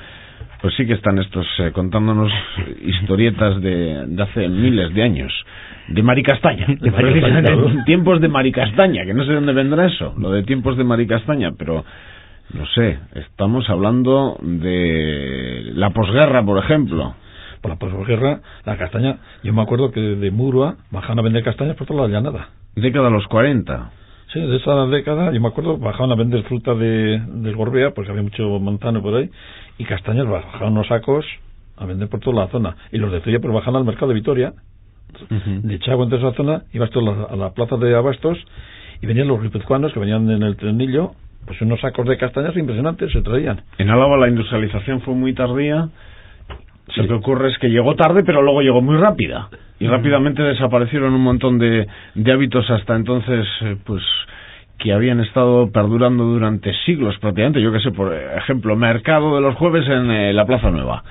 pues sí que están estos contándonos historietas de hace miles de años, de Maricastaña, tiempos de Maricastaña, que no sé de dónde vendrá eso, lo de tiempos de Maricastaña, pero no sé, estamos hablando de la posguerra, por ejemplo. Por la posguerra, la castaña, yo me acuerdo que de Murua bajaban a vender castañas por toda la llanada. Década de los 40. Sí, de esa década, yo me acuerdo, bajaban a vender fruta del Gorbea, porque había mucho manzano por ahí, y castañas bajaban unos sacos a vender por toda la zona. Y los de Trilla pues bajaban al mercado de Vitoria, de Chago, entre esa zona, ibas tú a la plaza de Abastos, y venían los guipuzcoanos que venían en el trenillo, pues unos sacos de castañas impresionantes se traían. En Álava la industrialización fue muy tardía. Sí. Lo que ocurre es que llegó tarde, pero luego llegó muy rápida. Y rápidamente desaparecieron un montón de hábitos hasta entonces, pues, que habían estado perdurando durante siglos prácticamente. Yo que sé, por ejemplo, mercado de los jueves en la Plaza Nueva.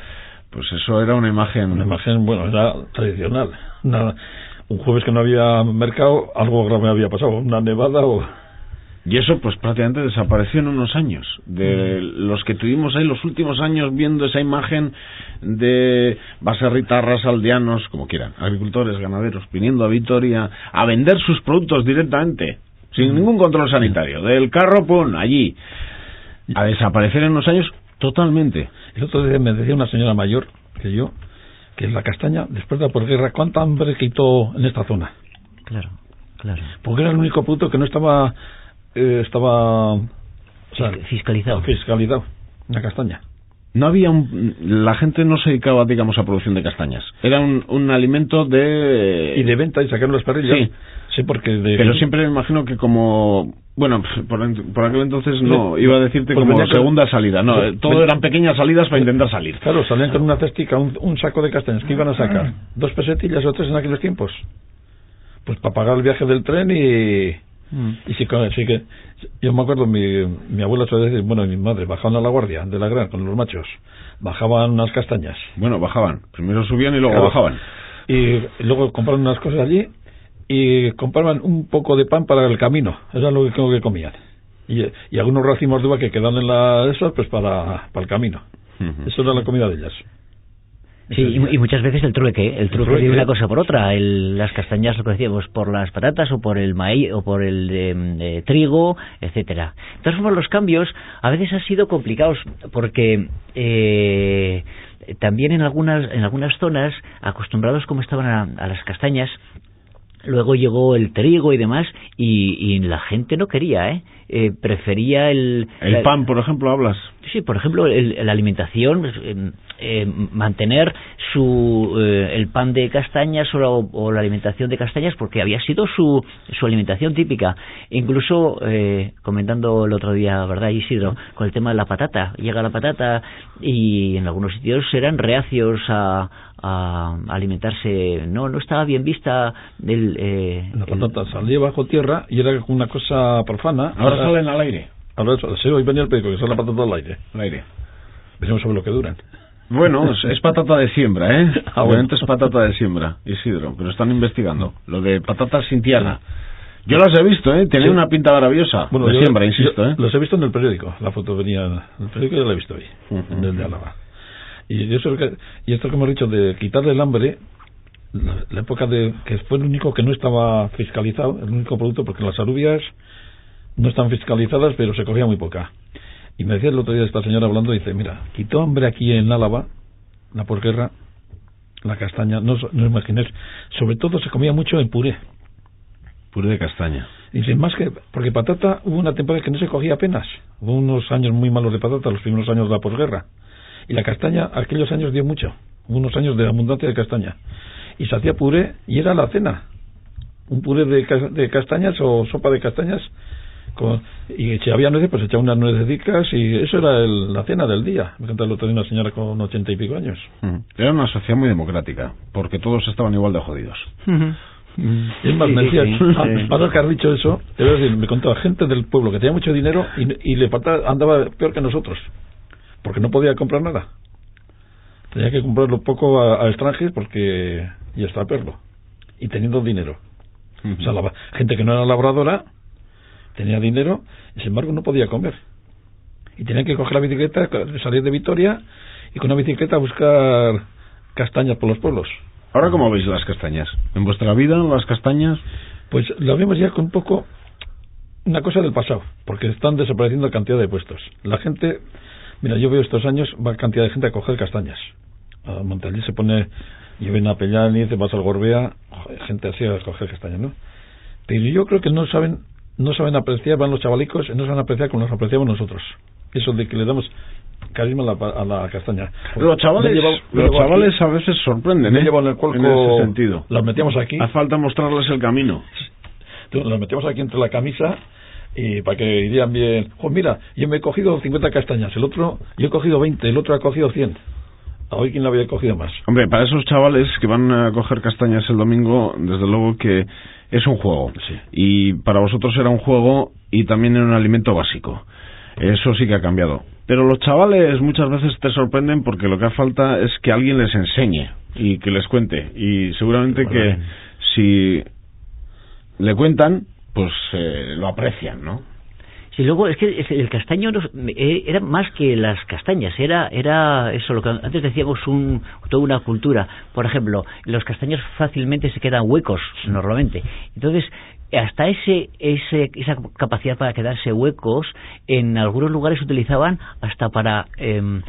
Pues eso era una imagen... Una imagen, bueno, era tradicional. Un jueves que no había mercado, algo grave había pasado, una nevada o... Y eso pues prácticamente desapareció en unos años. De los que tuvimos ahí los últimos años viendo esa imagen de baserritarras, aldeanos, como quieran, agricultores, ganaderos, viniendo a Vitoria a vender sus productos directamente, sin ningún control sanitario. Del carro, pum, allí. A desaparecer en unos años totalmente. El otro día me decía una señora mayor que la castaña, después de la posguerra, ¿cuánta hambre quitó en esta zona? Claro. Porque era el único producto que no estaba... fiscalizado, la castaña. No había la gente no se dedicaba, digamos, a producción de castañas. Era un alimento de... Y de venta y sacar las parrillas. Sí, porque... Pero siempre me imagino que como... Bueno, por aquel entonces no, iba a decirte pues como segunda salida. No, todo eran pequeñas salidas para intentar salir. Claro, salían con una cestica, un saco de castañas. ¿Qué iban a sacar? 2 pesetillas o 3 en aquellos tiempos. Pues para pagar el viaje del tren y sí que yo me acuerdo mi abuela suele decir, bueno, mi madre bajaban a la guardia de la gran con los machos, bajaban unas castañas, bajaban, primero subían y luego bajaban, y luego compraban unas cosas allí y compraban un poco de pan para el camino, era lo que comían, y algunos racimos de uva que quedaban en esas pues para el camino. Eso era la comida de ellas. Sí, y muchas veces el trueque de una cosa por otra, las castañas, lo que decíamos, por las patatas o por el maíz o por el trigo, etcétera. De todas formas, los cambios a veces han sido complicados porque también en algunas zonas, acostumbrados como estaban a las castañas, luego llegó el trigo y demás y la gente no quería, prefería el pan, por ejemplo, hablas. Sí, por ejemplo, la alimentación, mantener el pan de castañas o la alimentación de castañas porque había sido su alimentación típica. Incluso, comentando el otro día, ¿verdad, Isidro? Con el tema de la patata. Llega la patata y en algunos sitios eran reacios a alimentarse. No estaba bien vista la patata salía bajo tierra y era una cosa profana. Ahora salen al aire. Sí, hoy venía el periódico que sale la patata al aire. Veremos sobre lo que duran. Bueno, es patata de siembra, ¿eh? Obviamente es patata de siembra, Isidro, pero están investigando lo de patatas sin tierra. Yo las he visto, tenía una pinta maravillosa. Bueno, de siembra, insisto, Los he visto en el periódico, la foto venía en el periódico, ya la he visto hoy, en el de Álava. Y esto que hemos dicho de quitarle el hambre, la época que fue el único que no estaba fiscalizado, el único producto, porque las alubias no están fiscalizadas, pero se cogía muy poca. Y me decía el otro día esta señora hablando, dice, mira, quitó hambre aquí en Álava, la posguerra, la castaña, no imaginéis, sobre todo se comía mucho en puré. Puré de castaña. Dice, más que... Porque patata hubo una temporada que no se cogía apenas. Hubo unos años muy malos de patata, los primeros años de la posguerra. Y la castaña, aquellos años dio mucho. Hubo unos años de abundancia de castaña. Y se hacía puré y era la cena. Un puré de castañas o sopa de castañas. Y si había nueces, pues echaba unas nuececicas y eso era la cena del día. Me encanta el otro día una señora con 80 y pico años. Era una sociedad muy democrática, porque todos estaban igual de jodidos. Y es más, me decía, ahora que has dicho eso, me contaba gente del pueblo que tenía mucho dinero y le faltaba, andaba peor que nosotros, porque no podía comprar nada. Tenía que comprarlo poco a extranjeros porque y extraperlo, y teniendo dinero. O sea, la gente que no era labradora tenía dinero y sin embargo no podía comer. Y tenía que coger la bicicleta, salir de Vitoria y con una bicicleta buscar castañas por los pueblos. ¿Ahora cómo veis las castañas? ¿En vuestra vida las castañas? Pues lo vemos ya con un poco una cosa del pasado, porque están desapareciendo cantidad de puestos. La gente, mira, yo veo estos años, va cantidad de gente a coger castañas. A Montañés se pone, lleven a Peñániz, vas al Gorbea, gente así a coger castañas, ¿no? Pero yo creo que no saben apreciar, van los chavalicos, no saben apreciar como nos apreciamos nosotros. Eso de que le damos carisma a la castaña. Los chavales a veces sorprenden, me llevan el cuelco, en ese sentido. Las metíamos aquí. Hace falta mostrarles el camino. Las metíamos aquí entre la camisa y para que irían bien. Mira, yo me he cogido 50 castañas, el otro, yo he cogido 20, el otro ha cogido 100. A hoy quién la había cogido más. Hombre, para esos chavales que van a coger castañas el domingo, desde luego que es un juego. Sí. Y para vosotros era un juego y también era un alimento básico. Eso sí que ha cambiado. Pero los chavales muchas veces te sorprenden porque lo que hace falta es que alguien les enseñe y que les cuente. Y seguramente que si le cuentan, pues lo aprecian, ¿no? Sí, luego es que el castaño era más que las castañas, era eso, lo que antes decíamos, toda una cultura. Por ejemplo, los castaños fácilmente se quedan huecos, normalmente. Entonces, hasta esa capacidad para quedarse huecos, en algunos lugares se utilizaban hasta para, como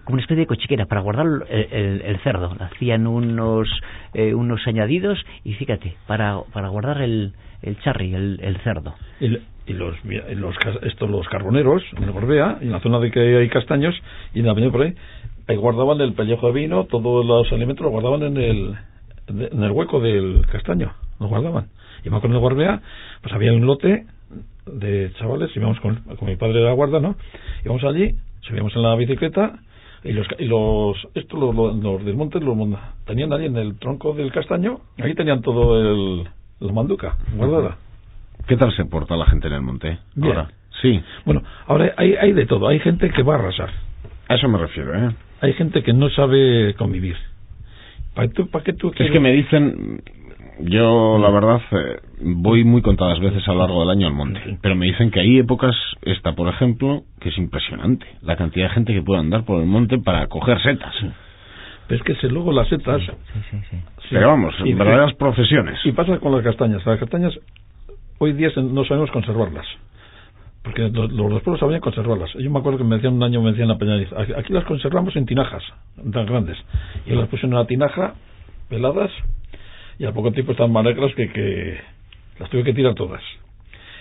una especie de cochiquera, para guardar el cerdo. Hacían unos añadidos y fíjate, para guardar el charri, el cerdo. Y los carboneros en el Gorbea, en la zona de que hay castaños y en la avenida por ahí guardaban el pellejo de vino, todos los alimentos los guardaban en el hueco del castaño, los guardaban. Y con el Gorbea, pues había un lote de chavales, íbamos con mi padre de la guarda, ¿no? Íbamos allí, subíamos en la bicicleta y los desmontes los tenían allí en el tronco del castaño, ahí tenían todo la manduca guardada. ¿Qué tal se porta la gente en el monte? Bien. Ahora, sí. Bueno, ahora hay de todo. Hay gente que va a arrasar. A eso me refiero, ¿eh? Hay gente que no sabe convivir. ¿Para qué tú quieres? Es que me dicen, yo la verdad voy muy contadas veces a lo largo del año al monte, pero me dicen que hay épocas, esta por ejemplo, que es impresionante la cantidad de gente que puede andar por el monte para coger setas. Sí. Pero es que luego las setas... Sí. Pero vamos, verdaderas profesiones. Y pasa con las castañas. Las castañas hoy día no sabemos conservarlas, porque los dos pueblos sabían conservarlas. Yo me acuerdo que un año me decían a Peñániz, aquí las conservamos en tinajas tan grandes, y yo las puse en una tinaja peladas y al poco tiempo estaban más negras que las tuve que tirar todas.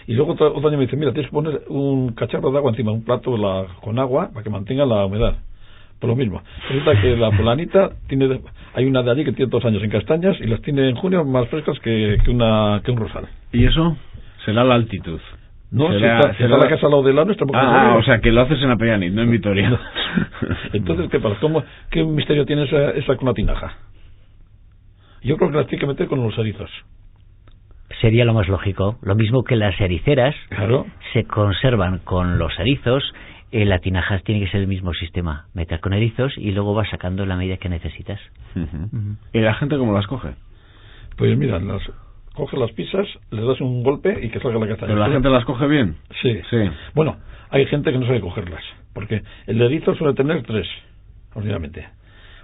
Y luego otro año me dice, mira, tienes que poner un cacharro de agua encima, un plato con agua para que mantenga la humedad. Por lo mismo, resulta que la fulanita hay una de allí que tiene 2 años en castañas y las tiene en junio más frescas que un rosal. ¿Y eso? Será la altitud. No, será la casa al lado de la nuestra. O sea, que lo haces en Apellaniz, no en Vitoria. Entonces, ¿qué pasa? ¿Qué misterio tiene esa con la tinaja? Yo creo que las tiene que meter con los erizos. Sería lo más lógico. Lo mismo que las ericeras, claro, se conservan con los erizos. La tinaja tiene que ser el mismo sistema, meter con erizos y luego vas sacando en la medida que necesitas. ¿Y la gente cómo las coge? Pues mira, coge las pisas, les das un golpe y que salga la castaña. ¿Pero la gente las coge bien? Sí. Bueno, hay gente que no sabe cogerlas, porque el erizo suele tener 3, ordinariamente.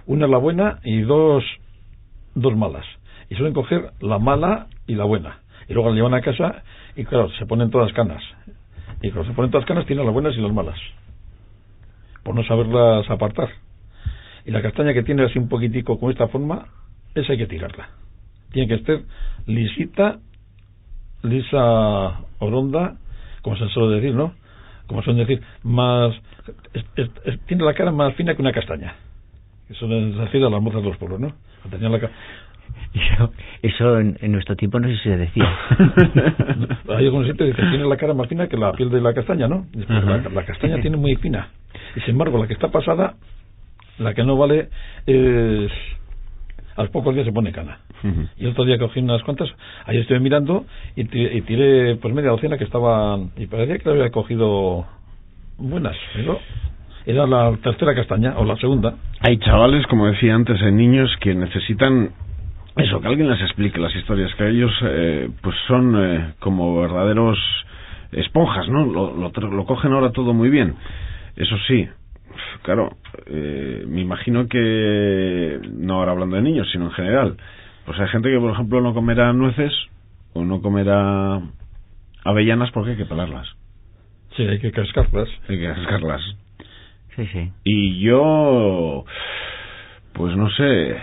Una es la buena y dos malas. Y suelen coger la mala y la buena. Y luego la llevan a casa y claro, se ponen todas canas. Y cuando se ponen todas canas tienen las buenas y las malas, por no saberlas apartar. Y la castaña que tiene así un poquitico con esta forma, esa hay que tirarla. Tiene que estar lisita lisa o ronda, como se suele decir, ¿no? Como suelen decir, más tiene la cara más fina que una castaña. Eso es decir a las mozas de los pueblos, ¿no? Tenían la cara. Eso en nuestro tiempo no sé si se decía. Hay algunos sitios que dicen tiene la cara más fina que la piel de la castaña, ¿no? La castaña tiene muy fina. Y sin embargo, la que está pasada, la que no vale, a los pocos días se pone cana. Y el otro día cogí unas cuantas, ahí estuve mirando y tiré pues media docena que estaban, y parecía que había cogido buenas, pero era la tercera castaña o la segunda. Hay chavales, como decía antes, hay niños que necesitan eso, que alguien les explique las historias, que ellos pues son como verdaderos esponjas, ¿no? Lo cogen ahora todo muy bien. Eso sí, claro, me imagino que, no ahora hablando de niños, sino en general, pues hay gente que, por ejemplo, no comerá nueces o no comerá avellanas porque hay que pelarlas. Sí, hay que cascarlas. Hay que cascarlas. Sí, sí. Y yo, pues no sé,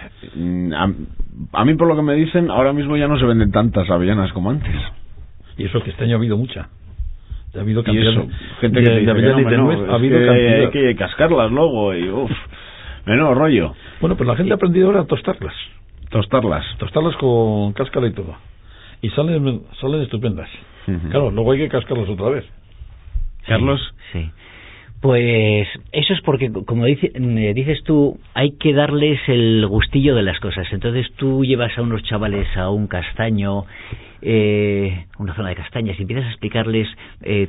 a mí por lo que me dicen, ahora mismo ya no se venden tantas avellanas como antes. Y eso que este año ha habido mucha. Ha habido cantidad. Y eso, gente que dice avellanas y de nuez, ha habido cantidad. Hay que cascarlas luego y menudo rollo. Bueno, pues la gente ha aprendido ahora a tostarlas. Tostarlas con cáscara y todo. Y salen estupendas. Claro, luego hay que cascarlas otra vez. Carlos. Sí. Pues eso es porque, como dices tú, hay que darles el gustillo de las cosas. Entonces tú llevas a unos chavales a un castaño, una zona de castañas, y empiezas a explicarles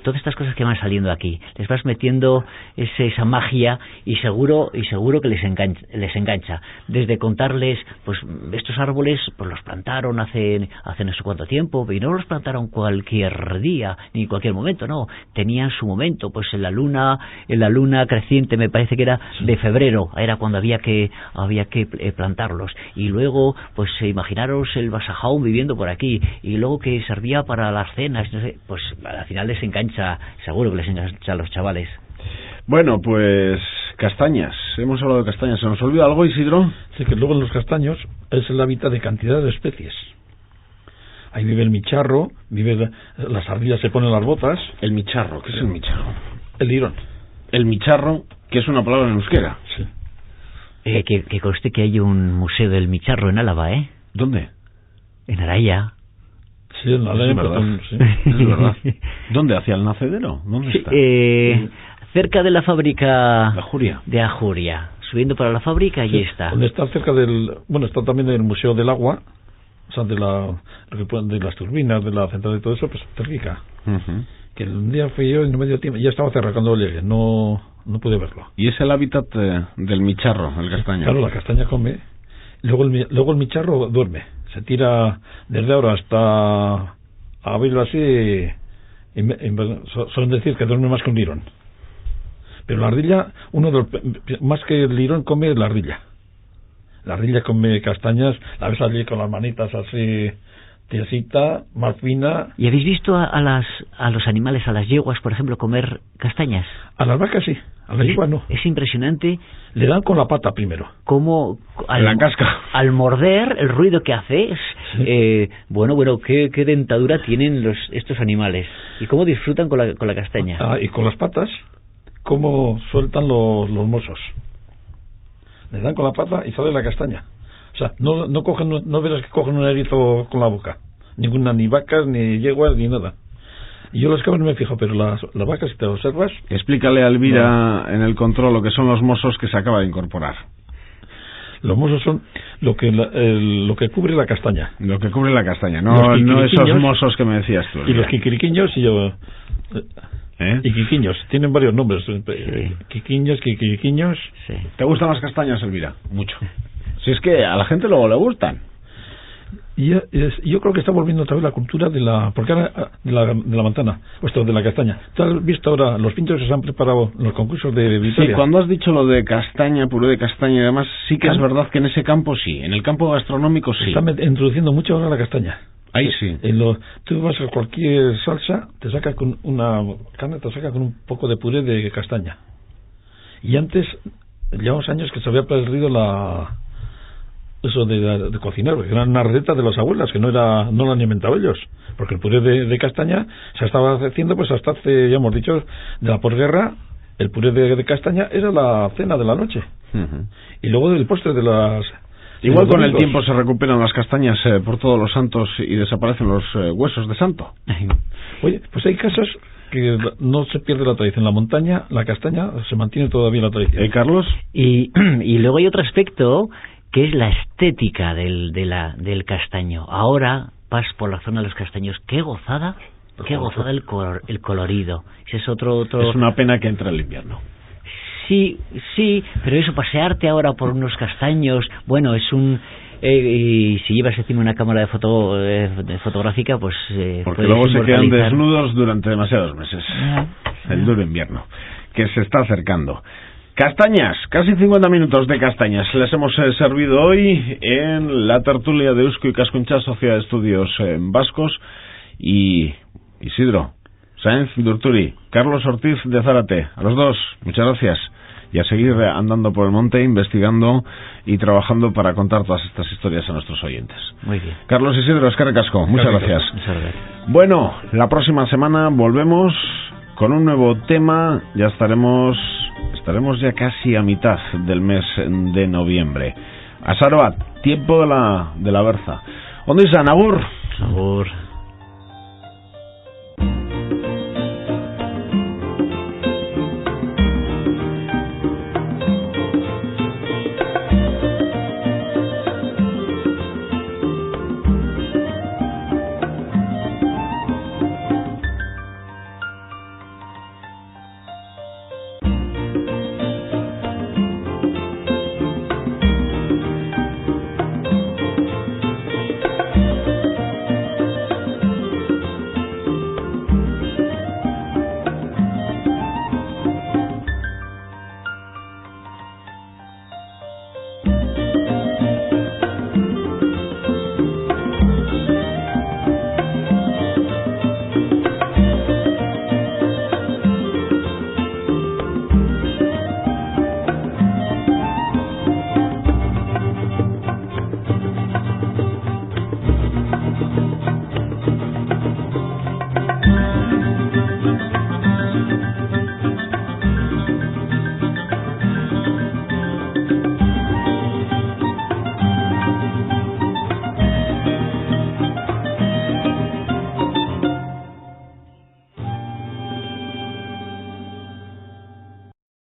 todas estas cosas que van saliendo aquí. Les vas metiendo esa magia y seguro que les engancha. Desde contarles, pues estos árboles pues los plantaron hace no sé cuánto tiempo, y no los plantaron cualquier día ni en cualquier momento, no, tenían su momento, pues en la luna creciente, me parece que era de febrero, era cuando había que plantarlos, y luego pues imaginaros el Basajaun viviendo por aquí, y luego que servía para las cenas, no sé, pues al final les engancha, seguro que les engancha a los chavales. Bueno, pues castañas, hemos hablado de castañas. ¿Se nos olvida algo, Isidro? Sí, que luego en los castaños es el hábitat de cantidad de especies. Ahí vive el micharro, las ardillas se ponen las botas. El micharro, ¿qué es el micharro? El lirón. El micharro, que es una palabra en euskera. Sí. Que conste que hay un museo del micharro en Álava, ¿eh? ¿Dónde? En Araya. Sí, en Araya, es verdad. Sí. Es verdad. ¿Dónde? ¿Hacia el nacedero? ¿Dónde está? Cerca de la fábrica de Ajuria. Subiendo para la fábrica, allí está. Donde está cerca está también el Museo del Agua, o sea, de las turbinas, de la central y todo eso, pues cerca. Que un día fui yo y no me dio tiempo, ya estaba cerrado cuando llegué, no pude verlo. ¿Y es el hábitat del micharro, el castaño? Claro, la castaña come, luego el micharro duerme, se tira desde ahora hasta abril así, suelen decir que duerme más que un lirón. Pero la ardilla, más que el lirón come la ardilla. La ardilla come castañas, la ves allí con las manitas así, tiesita, más fina. ¿Y habéis visto a los animales, a las yeguas, por ejemplo, comer castañas? A las vacas sí, a las yeguas no. Es impresionante. Le dan con la pata primero. Cómo la casca. Al morder, el ruido que hace es... Sí. Bueno, qué dentadura tienen estos animales. Y cómo disfrutan con la castaña. Y con las patas, cómo sueltan los mozos. Le dan con la pata y sale la castaña. O sea, no verás que cogen un erizo con la boca. Ni vacas, ni yeguas, ni nada. Y yo las cabras no me fijo, pero las vacas, si te observas... Explícale a Elvira en el control lo que son los mozos que se acaba de incorporar. Los mozos son lo que cubre la castaña. Lo que cubre la castaña, no esos mozos que me decías tú. Y los quiquiriquiños y quiquiños, tienen varios nombres. Sí. Quiquiriquiños. Sí. ¿Te gustan las castañas, Elvira? Mucho. Si es que a la gente luego le gustan. Yo creo que está volviendo otra vez la cultura de la manzana, de la castaña. ¿Tú has visto ahora los pintores que se han preparado los concursos de Vitoria? Sí, cuando has dicho lo de castaña, puré de castaña y demás, sí que es verdad que en ese campo sí, en el campo gastronómico sí. Están introduciendo mucho ahora la castaña. Ahí sí. Tú vas a cualquier salsa, te saca con una carne, te saca con un poco de puré de castaña. Y antes, llevamos años que se había perdido eso de cocinar, porque era una receta de las abuelas, que no lo han inventado ellos, porque el puré de castaña se estaba haciendo pues hasta hace, ya hemos dicho, de la posguerra. El puré de castaña era la cena de la noche. Y luego el postre de las... Igual con el tiempo se recuperan las castañas por todos los santos y desaparecen los huesos de santo. Oye, pues hay casos que no se pierde la tradición. En la montaña, la castaña, se mantiene todavía la tradición. Carlos? Y luego hay otro aspecto que es la estética del castaño. Ahora vas por la zona de los castaños. ¡Qué gozada! ¡Qué gozada el colorido! Ese es otro... Es una pena que entre el invierno. Sí, pero eso, pasearte ahora por unos castaños, bueno, es un... y si llevas encima una cámara de fotográfica, pues... porque luego se quedan desnudos durante demasiados meses. El duro invierno, que se está acercando. Castañas, casi 50 minutos de castañas les hemos servido hoy en la tertulia de Eusko Ikaskuntza, Sociedad de Estudios Vascos, y Isidro Sáenz de Urturi, Carlos Ortiz de Zárate, a los dos, muchas gracias, y a seguir andando por el monte, investigando y trabajando para contar todas estas historias a nuestros oyentes. Muy bien. Carlos, Isidro, eskerrik asko, muchas gracias. Muchas gracias. Bueno, la próxima semana volvemos con un nuevo tema. Ya estaremos ya casi a mitad del mes de noviembre. Azaroa, tiempo de la berza. ¿Dónde está? Agur.